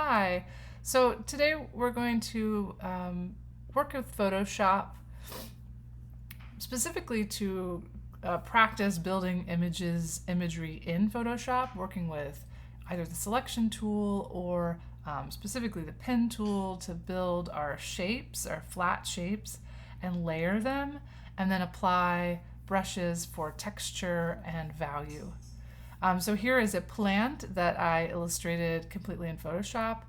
Hi. So today we're going to work with Photoshop specifically to practice building imagery in Photoshop, working with either the selection tool or specifically the pen tool to build our shapes, our flat shapes, and layer them, and then apply brushes for texture and value. So here is a plant that I illustrated completely in Photoshop.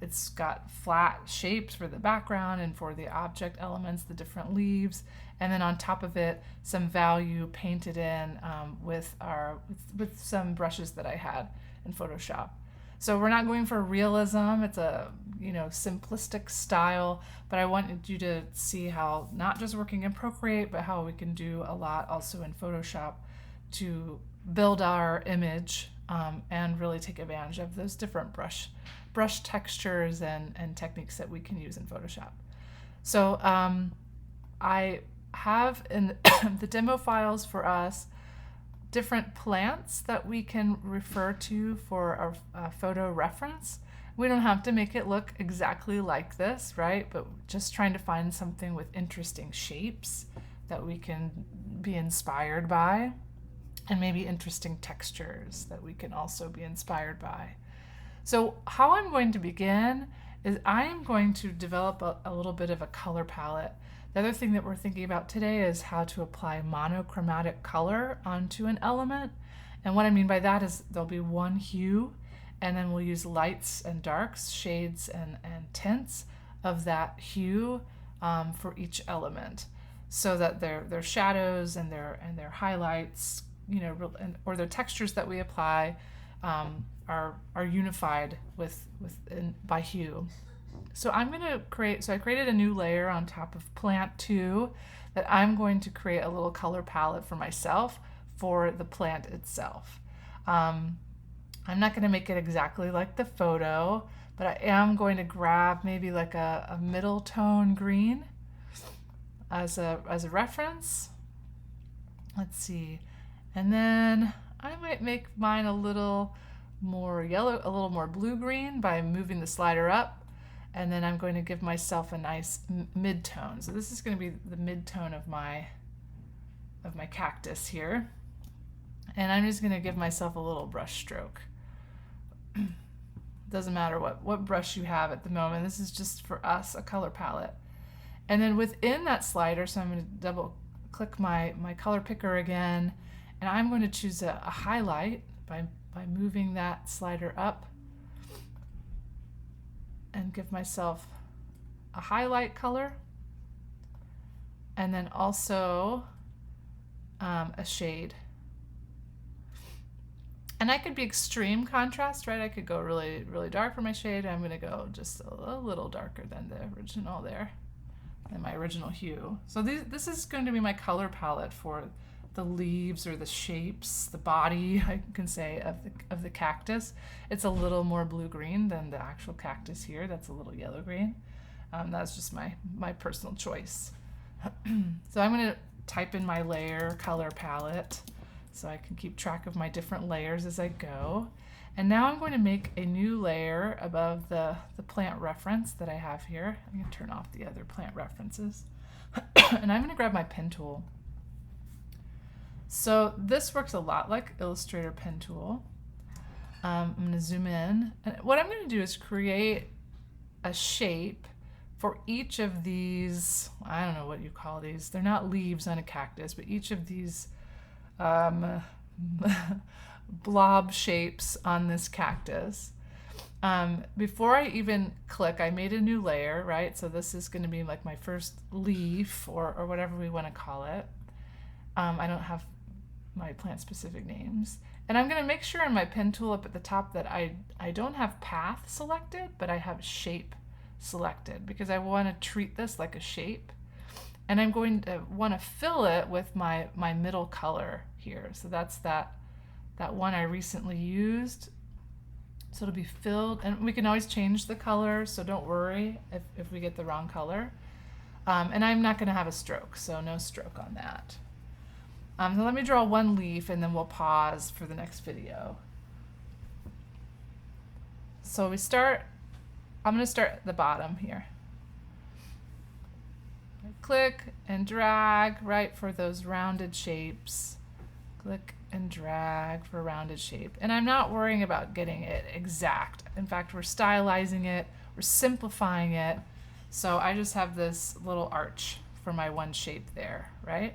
It's got flat shapes for the background and for the object elements, the different leaves, and then on top of it, some value painted in with some brushes that I had in Photoshop. So we're not going for realism. It's a simplistic style, but I wanted you to see how not just working in Procreate, but how we can do a lot also in Photoshop to build our image and really take advantage of those different brush textures and techniques that we can use in Photoshop. So I have in the demo files for us different plants that we can refer to for our photo reference. We don't have to make it look exactly like this, right? But just trying to find something with interesting shapes that we can be inspired by, and maybe interesting textures that we can also be inspired by. So how I'm going to begin is I am going to develop a little bit of a color palette. The other thing that we're thinking about today is how to apply monochromatic color onto an element. And what I mean by that is there'll be one hue, and then we'll use lights and darks, shades and tints of that hue for each element, so that their shadows and their highlights, or their textures that we apply are unified by hue. So I'm going to I created a new layer on top of plant 2 that I'm going to create a little color palette for myself for the plant itself. I'm not going to make it exactly like the photo, but I am going to grab maybe like a middle tone green as a reference. Let's see. And then I might make mine a little more yellow, a little more blue-green by moving the slider up. And then I'm going to give myself a nice mid-tone. So this is going to be the mid-tone of my cactus here. And I'm just going to give myself a little brush stroke. Doesn't matter what brush you have at the moment. This is just for us a color palette. And then within that slider, so I'm going to double click my color picker again, and I'm going to choose a highlight by moving that slider up and give myself a highlight color, and then also a shade. And I could be extreme contrast, right? I could go really, really dark for my shade. I'm going to go just a little darker than the original there, than my original hue. So this is going to be my color palette for the leaves or the shapes, the body, I can say, of the cactus. It's a little more blue-green than the actual cactus here. That's a little yellow-green. That's just my personal choice. So I'm going to type in my layer color palette so I can keep track of my different layers as I go. And now I'm going to make a new layer above the plant reference that I have here. I'm going to turn off the other plant references. And I'm going to grab my pen tool. So this works a lot like Illustrator pen tool. I'm going to zoom in. And what I'm going to do is create a shape for each of these, I don't know what you call these. They're not leaves on a cactus, but each of these blob shapes on this cactus. Before I even click, I made a new layer, right? So this is going to be like my first leaf or whatever we want to call it. I don't have my plant specific names. And I'm going to make sure in my pen tool up at the top that I don't have path selected, but I have shape selected, because I want to treat this like a shape. And I'm going to want to fill it with my middle color here. So that's that one I recently used. So it'll be filled, and we can always change the color, so don't worry if we get the wrong color. And I'm not going to have a stroke, so no stroke on that. So let me draw one leaf, and then we'll pause for the next video. So I'm going to start at the bottom here. Click and drag right for those rounded shapes. Click and drag for rounded shape. And I'm not worrying about getting it exact. In fact, we're stylizing it, we're simplifying it. So I just have this little arch for my one shape there, right?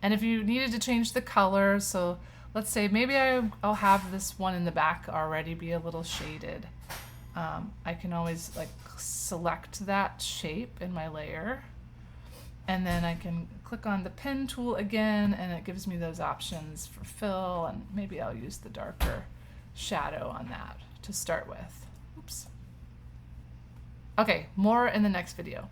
And if you needed to change the color, so let's say maybe I'll have this one in the back already be a little shaded. I can always like select that shape in my layer, and then I can click on the pen tool again, and it gives me those options for fill, and maybe I'll use the darker shadow on that to start with. Oops. Okay, more in the next video.